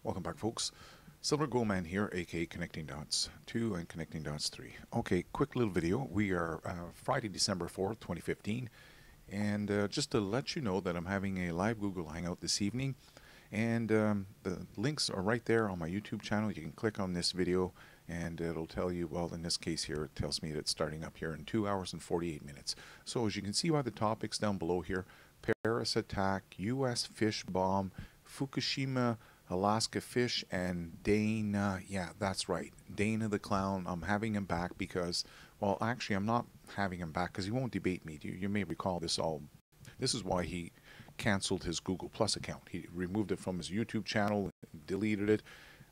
Welcome back, folks. Silver Gold Man here, aka Connecting Dots 2 and Connecting Dots 3. Okay, quick little video. We are Friday, December 4th, 2015. And just to let you know that I'm having a live Google Hangout this evening. And the links are right there on my YouTube channel. You can click on this video and it'll tell you, well, in this case here, it tells me that it's starting up here in 2 hours and 48 minutes. So as you can see by the topics down below here, Paris attack, U.S. fish bomb, Fukushima, Alaska fish, and Dana. Yeah, that's right. Dana the clown. I'm having him back because, well, actually, I'm not having him back because he won't debate me. You may recall this all. This is why he canceled his Google Plus account. He removed it from his YouTube channel, deleted it.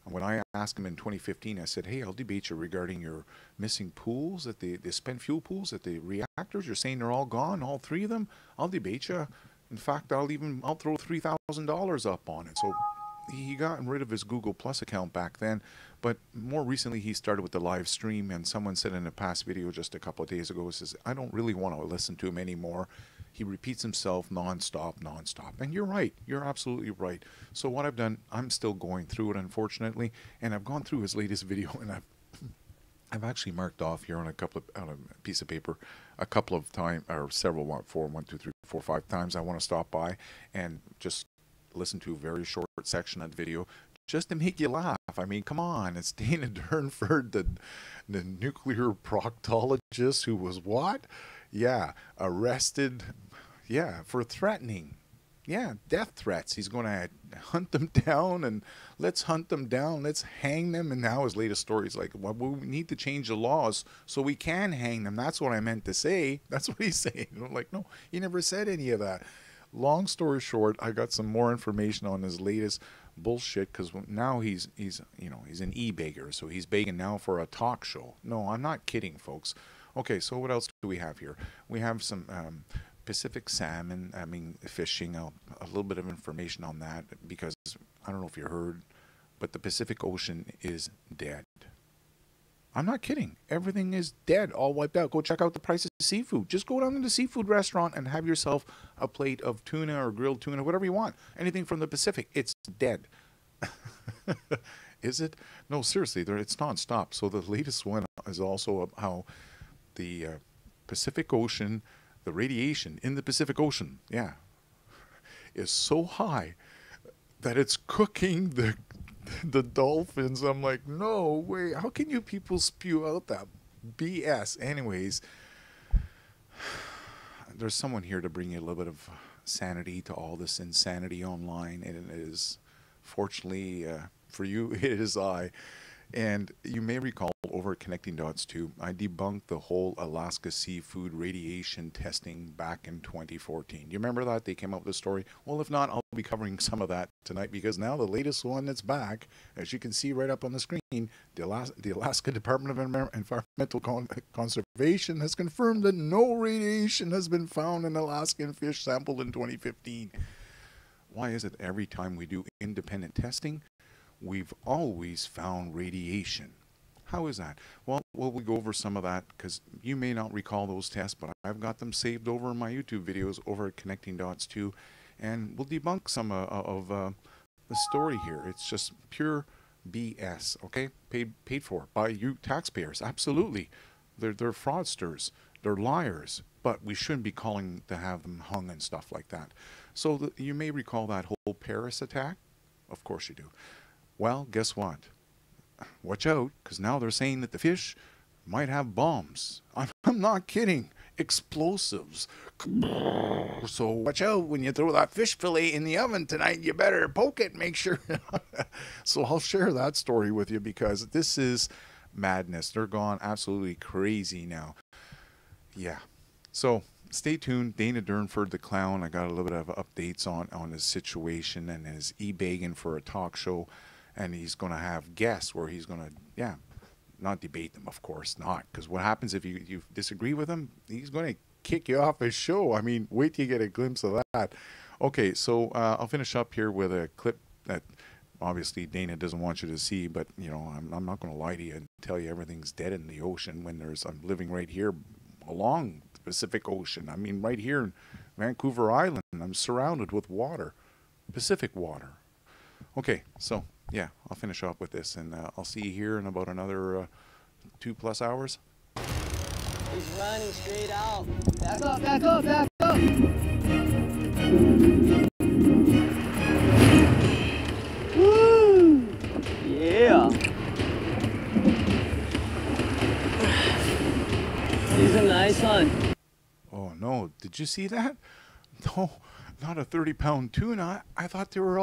And when I asked him in 2015, I said, hey, I'll debate you regarding your missing pools, at the spent fuel pools at the reactors. You're saying they're all gone, all three of them? I'll debate you. In fact, I'll throw $3,000 up on it. So he got rid of his Google Plus account back then, but more recently he started with the live stream, and someone said in a past video just a couple of days ago, says, I don't really want to listen to him anymore. He repeats himself nonstop. And you're right. You're absolutely right. So what I've done, I'm still going through it, unfortunately, and I've gone through his latest video, and I've actually marked off here on a piece of paper a couple of times, or several, 5 times I want to stop by and just listen to a very short section of the video just to make you laugh. I mean, come on, it's Dana Durnford, the nuclear proctologist who was what? Yeah, arrested, yeah, for threatening. Yeah, death threats. He's going to hunt them down, and let's hunt them down. Let's hang them. And now his latest story is like, well, we need to change the laws so we can hang them. That's what I meant to say. That's what he's saying. I'm like, no, he never said any of that. Long story short, I got some more information on his latest bullshit because now he's an e-beggar, so he's begging now for a talk show. No, I'm not kidding, folks. Okay, so what else do we have here? We have some Pacific salmon, fishing, a little bit of information on that because I don't know if you heard, but the Pacific Ocean is dead. I'm not kidding. Everything is dead, all wiped out. Go check out the price of seafood. Just go down to the seafood restaurant and have yourself a plate of tuna or grilled tuna, whatever you want. Anything from the Pacific, it's dead. Is it? No, seriously, it's non-stop. So the latest one is also how the Pacific Ocean, the radiation in the Pacific Ocean, yeah, is so high that it's cooking the dolphins. I'm like, no way. How can you people spew out that BS? Anyways, there's someone here to bring you a little bit of sanity to all this insanity online, and it is, fortunately for you, it is I. And you may recall over at Connecting Dots 2, I debunked the whole Alaska seafood radiation testing back in 2014. Do you remember that? They came up with a story. Well, if not, I'll be covering some of that tonight because now the latest one that's back, as you can see right up on the screen, the Alaska Department of Environmental Conservation has confirmed that no radiation has been found in Alaskan fish sampled in 2015. Why is it every time we do independent testing, we've always found radiation? How is that? Well, we go over some of that because you may not recall those tests, but I've got them saved over in my YouTube videos over at Connecting Dots 2, and we'll debunk some of the story here. It's just pure BS, okay? Paid for by you taxpayers. Absolutely. They're fraudsters. They're liars. But we shouldn't be calling to have them hung and stuff like that. So you may recall that whole Paris attack. Of course you do. Well, guess what? Watch out, because now they're saying that the fish might have bombs. I'm not kidding. Explosives. So watch out when you throw that fish fillet in the oven tonight. You better poke it, make sure. So I'll share that story with you because this is madness. They're gone absolutely crazy now. Yeah. So stay tuned. Dana Durnford, the clown. I got a little bit of updates on his situation and his e-begging for a talk show. And he's going to have guests where he's going to, yeah, not debate them, of course not. Because what happens if you disagree with him? He's going to kick you off his show. I mean, wait till you get a glimpse of that. Okay, so I'll finish up here with a clip that obviously Dana doesn't want you to see. But, you know, I'm not going to lie to you and tell you everything's dead in the ocean when I'm living right here along the Pacific Ocean. I mean, right here in Vancouver Island, I'm surrounded with water, Pacific water. Okay, so yeah, I'll finish off with this, and I'll see you here in about another 2+ hours. He's running straight out. Back up, back up, back up. Woo! Yeah. He's a nice one. Oh no, did you see that? No, not a 30-pound tuna. I thought they were all